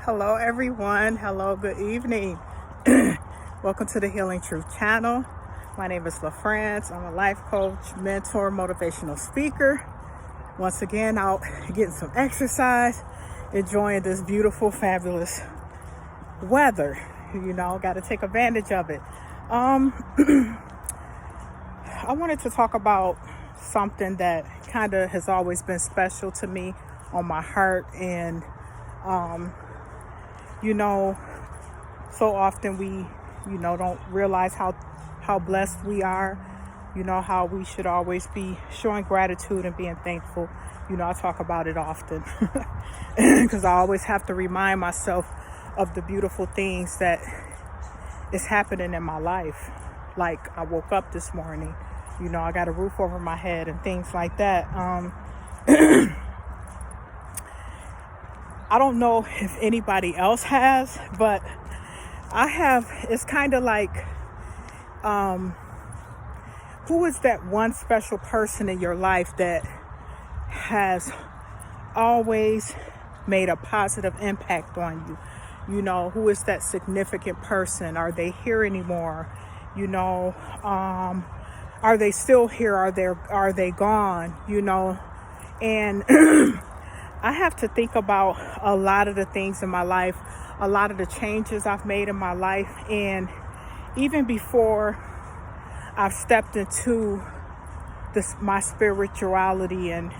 Hello, everyone. Hello, good evening. Welcome to the Healing Truth channel. My name is LaFrance. I'm a life coach, mentor, motivational speaker. Once again, out getting some exercise, enjoying this beautiful, fabulous weather. Got to take advantage of it. I wanted to talk about something that kind of has always been special to me on my heart. And so often we, don't realize how blessed we are, how we should always be showing gratitude and being thankful. I talk about it often because I always have to remind myself of the beautiful things that is happening in my life. Like I woke up this morning, I got a roof over my head and things like that. I don't know if anybody else has, but I have. It's kind of like, who is that one special person in your life that has always made a positive impact on you? Who is that significant person? Are they here anymore? Are they still here? Are they gone? And I have to think about a lot of the things in my life, a lot of the changes I've made in my life. And even before I've stepped into my spirituality and,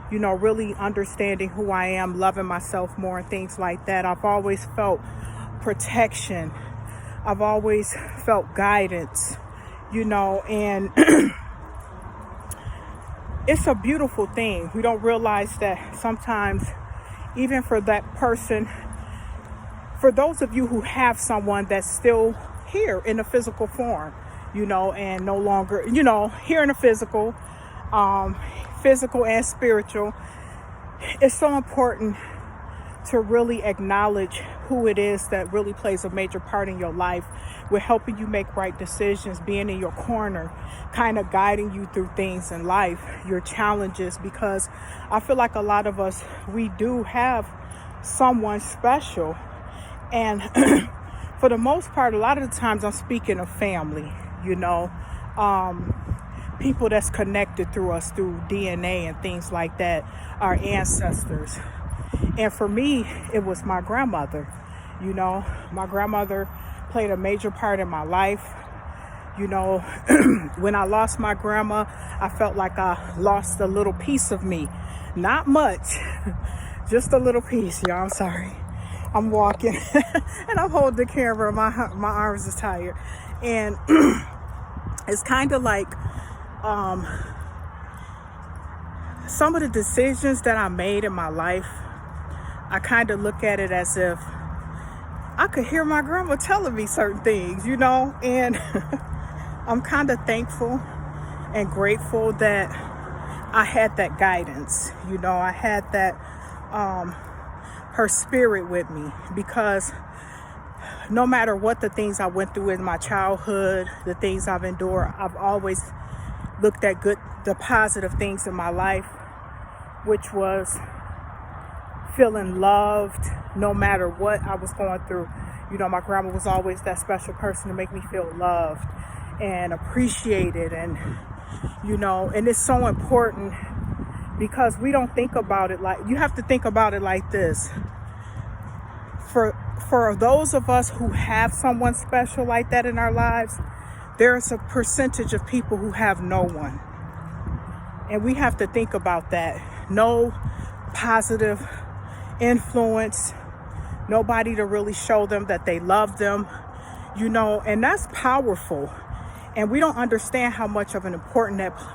really understanding who I am, loving myself more and things like that, I've always felt protection. I've always felt guidance, and it's a beautiful thing. We don't realize that sometimes, even for that person, for those of you who have someone that's still here in a physical form, and no longer, here in a physical and spiritual, it's so important to really acknowledge who it is that really plays a major part in your life with helping you make right decisions, being in your corner, kind of guiding you through things in life, your challenges, because I feel like a lot of us, we do have someone special. And for the most part, a lot of the times I'm speaking of family, people that's connected through us through DNA and things like that, our ancestors. And for me, it was my grandmother. My grandmother played a major part in my life. When I lost my grandma, I felt like I lost a little piece of me. Not much, just a little piece, y'all. I'm sorry. I'm walking and I'm holding the camera. My arms is tired. And it's kind of like some of the decisions that I made in my life, I kind of look at it as if I could hear my grandma telling me certain things, and I'm kind of thankful and grateful that I had that guidance. I had that, her spirit with me, because no matter what the things I went through in my childhood, the things I've endured, I've always looked at the positive things in my life, which was feeling loved no matter what I was going through. My grandma was always that special person to make me feel loved and appreciated. And, and it's so important because we don't think about it like, you have to think about it like this. For those of us who have someone special like that in our lives, there's a percentage of people who have no one. And we have to think about that. No positive influence, nobody to really show them that they love them, and that's powerful. And we don't understand how much of an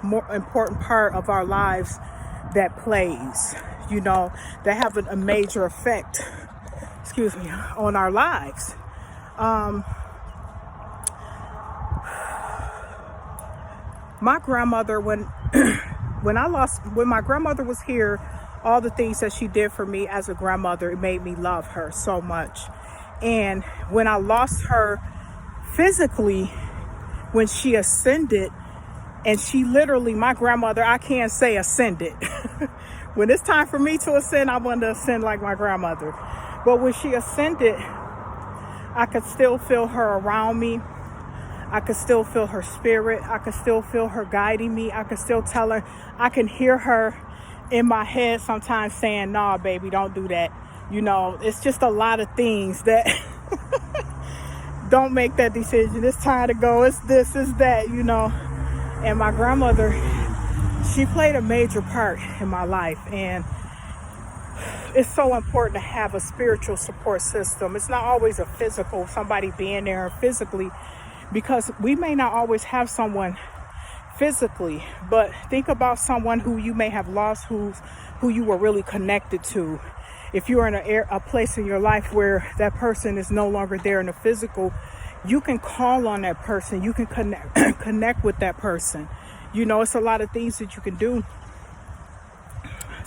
more important part of our lives that plays, that have a major effect, on our lives. My grandmother, when my grandmother was here, all the things that she did for me as a grandmother, it made me love her so much. And when I lost her physically, when she ascended, and she literally, my grandmother, I can't say ascended. When it's time for me to ascend, I want to ascend like my grandmother. But when she ascended, I could still feel her around me. I could still feel her spirit. I could still feel her guiding me. I could still tell her. I can hear her in my head sometimes saying, "Nah, baby, don't do that." It's just a lot of things that don't make that decision. It's time to go. It's this, it's that, And my grandmother, she played a major part in my life. And it's so important to have a spiritual support system. It's not always a physical, somebody being there physically, because we may not always have someone physically, but think about someone who you may have lost, who you were really connected to. If you're in a place in your life where that person is no longer there in the physical, you can call on that person. You can connect with that person. It's a lot of things that you can do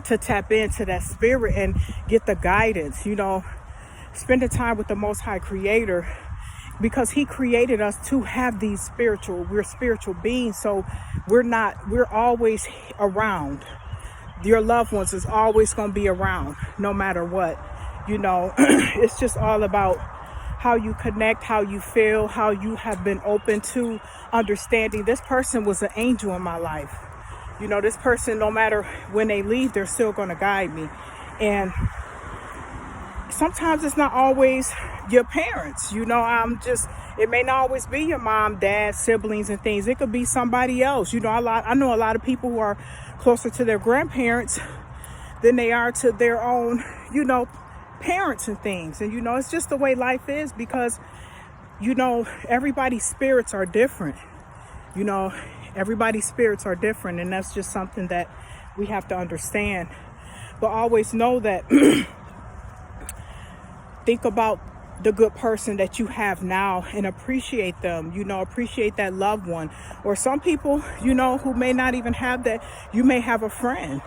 to tap into that spirit and get the guidance. Spending time with the Most High Creator, because He created us to have we're spiritual beings. So we're always around. Your loved ones is always going to be around no matter what. It's just all about how you connect, how you feel, how you have been open to understanding this person was an angel in my life. This person, no matter when they leave, they're still going to guide me. And sometimes it's not always your parents. It may not always be your mom, dad, siblings and things. It could be somebody else. I know a lot of people who are closer to their grandparents than they are to their own, parents and things. And, it's just the way life is, because, everybody's spirits are different. Everybody's spirits are different. And that's just something that we have to understand. But always know that think about the good person that you have now and appreciate them, appreciate that loved one. Or some people, who may not even have that. You may have a friend,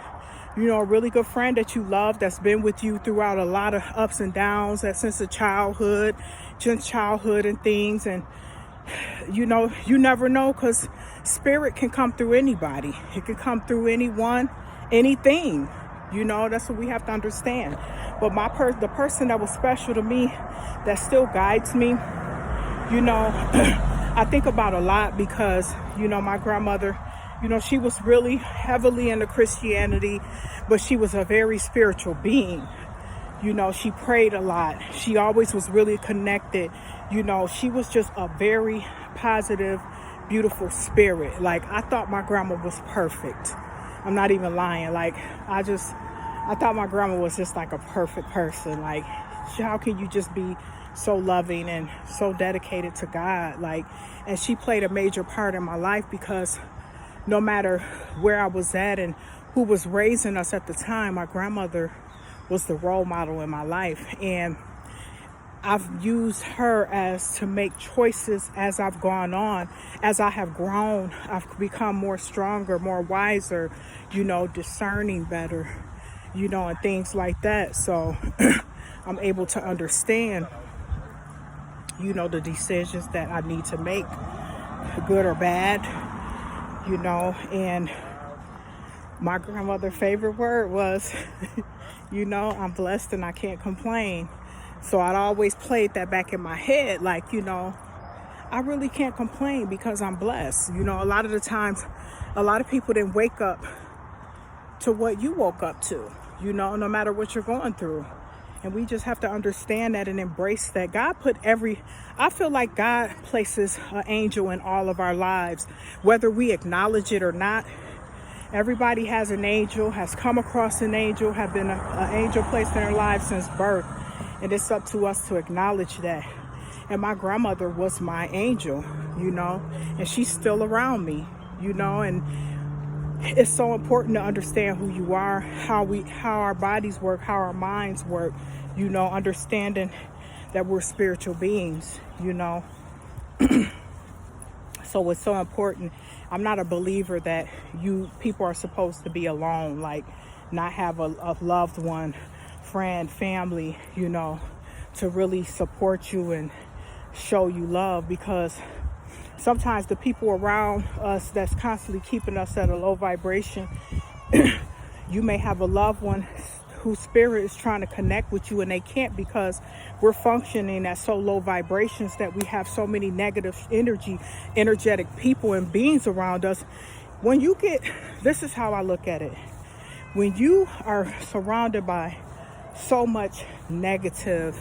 a really good friend that you love, that's been with you throughout a lot of ups and downs, that since childhood and things. And, you never know, because spirit can come through anybody. It can come through anyone, anything. That's what we have to understand. But the person that was special to me, that still guides me, I think about a lot, because, my grandmother, she was really heavily into Christianity, but she was a very spiritual being. She prayed a lot. She always was really connected. She was just a very positive, beautiful spirit. Like, I thought my grandma was perfect. I'm not even lying. Like, I thought my grandma was just like a perfect person. Like, how can you just be so loving and so dedicated to God? Like, and she played a major part in my life, because no matter where I was at and who was raising us at the time, my grandmother was the role model in my life. And I've used her to make choices as I've gone on. As I have grown, I've become more stronger, more wiser, discerning better, and things like that. So I'm able to understand, the decisions that I need to make, good or bad, and my grandmother's favorite word was, I'm blessed and I can't complain. So I'd always played that back in my head, like, I really can't complain because I'm blessed. A lot of the times, a lot of people didn't wake up to what you woke up to, no matter what you're going through. And we just have to understand that and embrace that. I feel like God places an angel in all of our lives, whether we acknowledge it or not. Everybody has an angel, has come across an angel, have been an angel placed in their lives since birth. And it's up to us to acknowledge that. And my grandmother was my angel, and she's still around me, and it's so important to understand who you are, how our bodies work, how our minds work, understanding that we're spiritual beings, So it's so important. I'm not a believer that people are supposed to be alone, like not have a loved one, friend, family, to really support you and show you love, because sometimes the people around us that's constantly keeping us at a low vibration, you may have a loved one whose spirit is trying to connect with you and they can't because we're functioning at so low vibrations that we have so many negative energetic people and beings around us. When you get, this is how I look at it. When you are surrounded by so many negative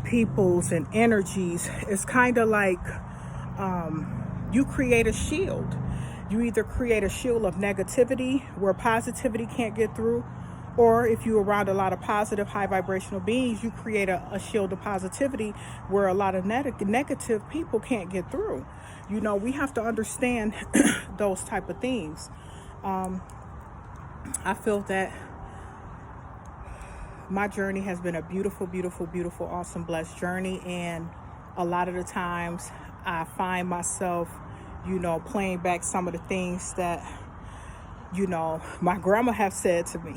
peoples and energies, it's kind of like you create a shield. You either create a shield of negativity where positivity can't get through, or if you're around a lot of positive, high vibrational beings, you create a shield of positivity where a lot of negative people can't get through. You know, we have to understand those type of things. I feel that my journey has been a beautiful, beautiful, beautiful, awesome, blessed journey. And a lot of the times I find myself, you know, playing back some of the things that, you know, my grandma have said to me,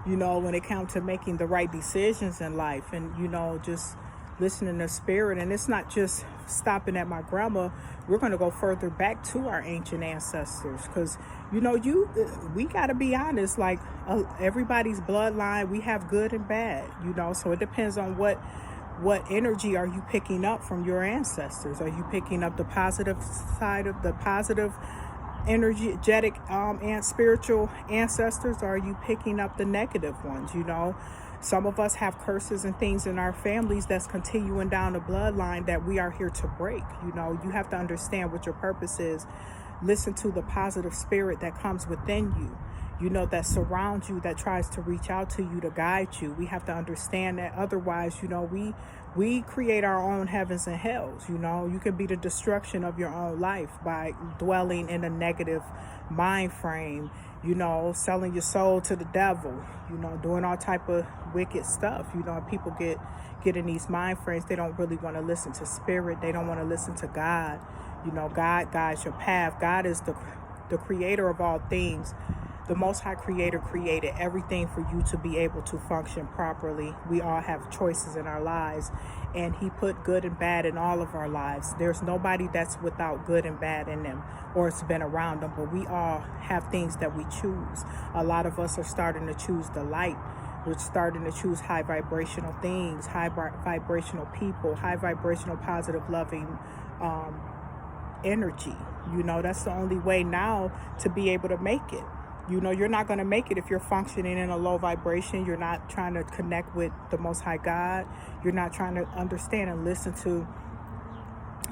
you know, when it comes to making the right decisions in life and, you know, just listening to spirit. And it's not just stopping at my grandma. We're going to go further back to our ancient ancestors because, you know, we got to be honest, like everybody's bloodline, we have good and bad, you know, so it depends on what energy are you picking up from your ancestors. Are you picking up the positive side of the positive energetic and spiritual ancestors, or are you picking up the negative ones? You know, some of us have curses and things in our families that's continuing down the bloodline that we are here to break. You know, you have to understand what your purpose is. Listen to the positive spirit that comes within you, you know, that surrounds you, that tries to reach out to you to guide you. We have to understand that. Otherwise, you know, we create our own heavens and hells. You know, you can be the destruction of your own life by dwelling in a negative mind frame, you know, selling your soul to the devil, you know, doing all type of wicked stuff. You know, people get in these mind frames. They don't really want to listen to spirit. They don't want to listen to God. You know, God guides your path. God is the creator of all things. The Most High Creator created everything for you to be able to function properly. We all have choices in our lives, and He put good and bad in all of our lives. There's nobody that's without good and bad in them, or it's been around them, but we all have things that we choose. A lot of us are starting to choose the light. We're starting to choose high vibrational things, high vibrational people, high vibrational, positive, loving energy. You know, that's the only way now to be able to make it. You know, you're not going to make it if you're functioning in a low vibration. You're not trying to connect with the Most High God. You're not trying to understand and listen to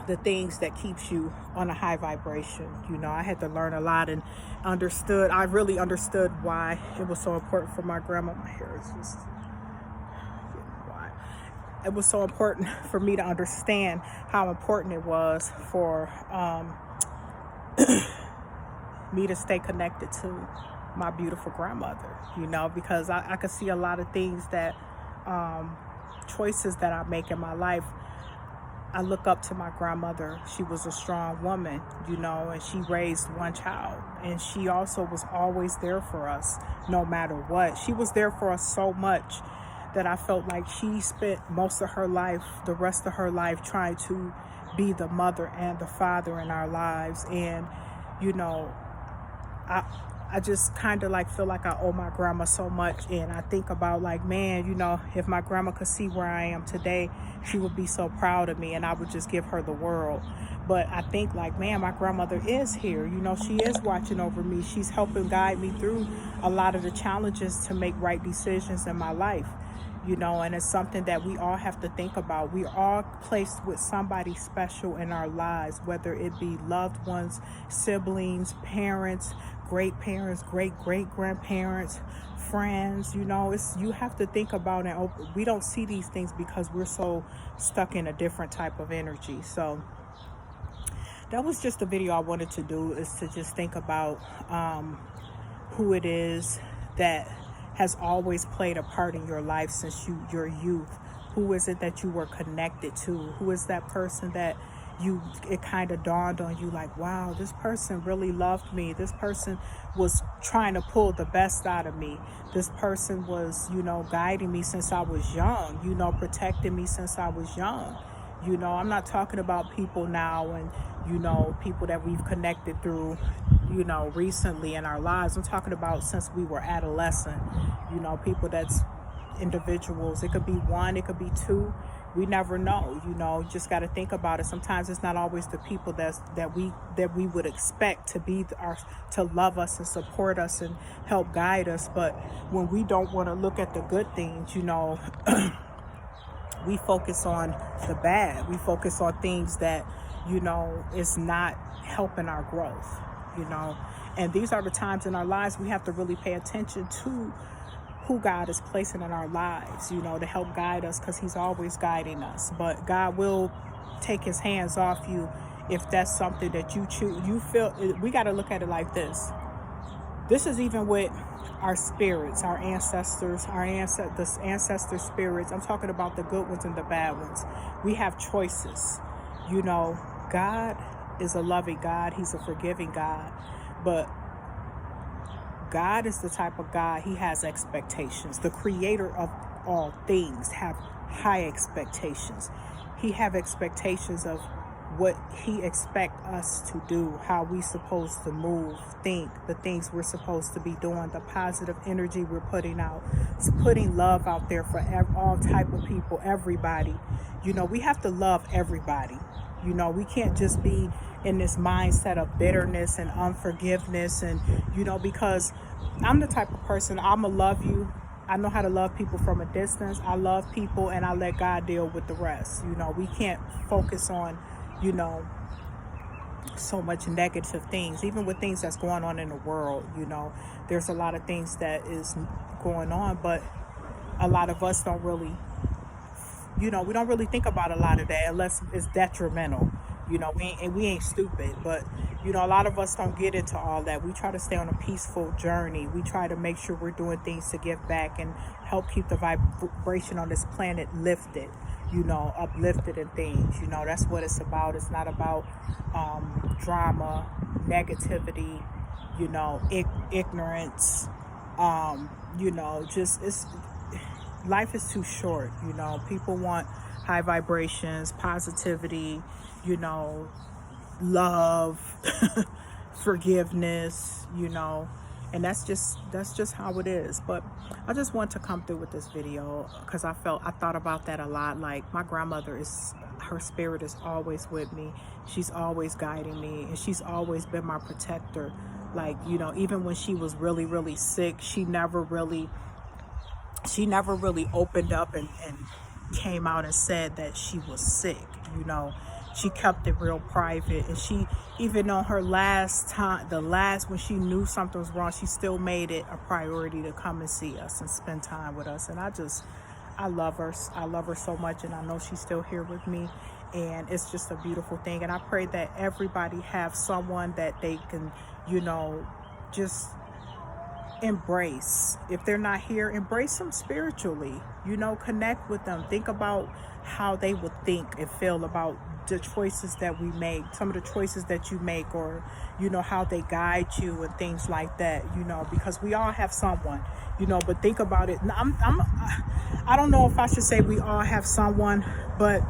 the things that keeps you on a high vibration. You know, I had to learn a lot and I really understood why it was so important for my grandma. My hair is just why. It was so important for me to understand how important it was for me to stay connected to my beautiful grandmother, you know, because I could see a lot of things that choices that I make in my life. I look up to my grandmother. She was a strong woman, you know, and she raised one child, and she also was always there for us no matter what. She was there for us so much that I felt like she spent most of her life, the rest of her life, trying to be the mother and the father in our lives. And, you know, I just kind of like feel like I owe my grandma so much. And I think about like, man, you know, if my grandma could see where I am today, she would be so proud of me and I would just give her the world. But I think like, man, my grandmother is here. You know, she is watching over me. She's helping guide me through a lot of the challenges to make right decisions in my life. You know, and it's something that we all have to think about. We are placed with somebody special in our lives, whether it be loved ones, siblings, parents, great parents, great-great-grandparents, friends. You know, you have to think about it. We don't see these things because we're so stuck in a different type of energy. So that was just a video I wanted to do, is to just think about who it is that has always played a part in your life since your youth. Who is it that you were connected to? Who is that person that it kind of dawned on you like, wow, this person really loved me. This person was trying to pull the best out of me. This person was, you know, guiding me since I was young, you know, protecting me since I was young. You know, I'm not talking about people now and, you know, people that we've connected through, you know, recently in our lives. I'm talking about since we were adolescent, you know, people that's individuals. It could be one, it could be two. We never know, you know. Just got to think about it. Sometimes it's not always the people that we would expect to be our, to love us and support us and help guide us. But when we don't want to look at the good things, you know, we focus on the bad. We focus on things that, you know, is not helping our growth, you know. And these are the times in our lives we have to really pay attention to who God is placing in our lives, you know, to help guide us, because he's always guiding us. But God will take his hands off you if that's something that you choose. You feel, we got to look at it like this. This is even with our spirits, our ancestors, the ancestor spirits. I'm talking about the good ones and the bad ones. We have choices. You know, God is a loving God. He's a forgiving God. But God is the type of God, he has expectations. The creator of all things have high expectations. He have expectations of what he expect us to do, how we supposed to move, think, the things we're supposed to be doing, the positive energy we're putting out, putting love out there for all type of people, everybody. You know, we have to love everybody. You know, we can't just be in this mindset of bitterness and unforgiveness, and, you know, because I'm the type of person, I'ma love you. I know how to love people from a distance. I love people and I let God deal with the rest. You know, we can't focus on, you know, so much negative things, even with things that's going on in the world. You know, there's a lot of things that is going on, but a lot of us don't really, you know, we don't really think about a lot of that unless it's detrimental. You know, we ain't stupid, but, you know, a lot of us don't get into all that. We try to stay on a peaceful journey. We try to make sure we're doing things to give back and help keep the vibration on this planet lifted, you know, uplifted and things. You know, that's what it's about. It's not about drama, negativity, you know, ignorance, you know, just life is too short. You know, people want high vibrations, positivity, you know, love, forgiveness, you know, and that's just how it is. But I just want to come through with this video because I thought about that a lot. Like, my grandmother her spirit is always with me. She's always guiding me, and she's always been my protector. Like, you know, even when she was really, really sick, she never really opened up and came out and said that she was sick. You know, she kept it real private, and she, even on her last when she knew something was wrong, she still made it a priority to come and see us and spend time with us. And I love her. I love her so much, and I know she's still here with me, and it's just a beautiful thing. And I pray that everybody have someone that they can, you know, just embrace. If they're not here, embrace them spiritually, you know, connect with them. Think about how they would think and feel about the choices that we make, some of the choices that you make, or, you know, how they guide you and things like that, you know, because we all have someone, you know. But think about it. I don't know if I should say we all have someone, but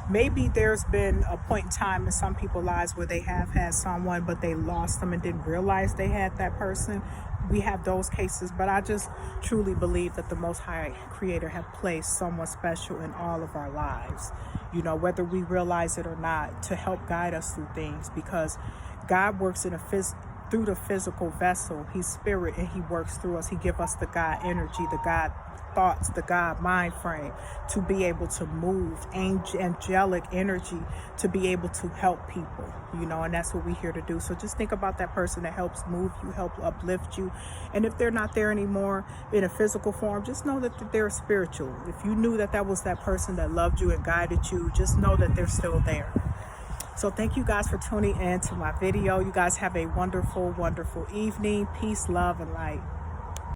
maybe there's been a point in time in some people's lives where they have had someone, but they lost them and didn't realize they had that person. We have those cases, but I just truly believe that the Most High Creator have placed someone special in all of our lives, you know, whether we realize it or not, to help guide us through things, because God works through the physical vessel. He's spirit, and he works through us. He give us the God energy, the God thoughts, the God mind frame to be able to move, angelic energy to be able to help people, you know, and that's what we're here to do. So just think about that person that helps move you, help uplift you. And if they're not there anymore in a physical form, just know that they're spiritual. If you knew that was that person that loved you and guided you, just know that they're still there. So thank you guys for tuning in to my video. You guys have a wonderful, wonderful evening. Peace, love, and light.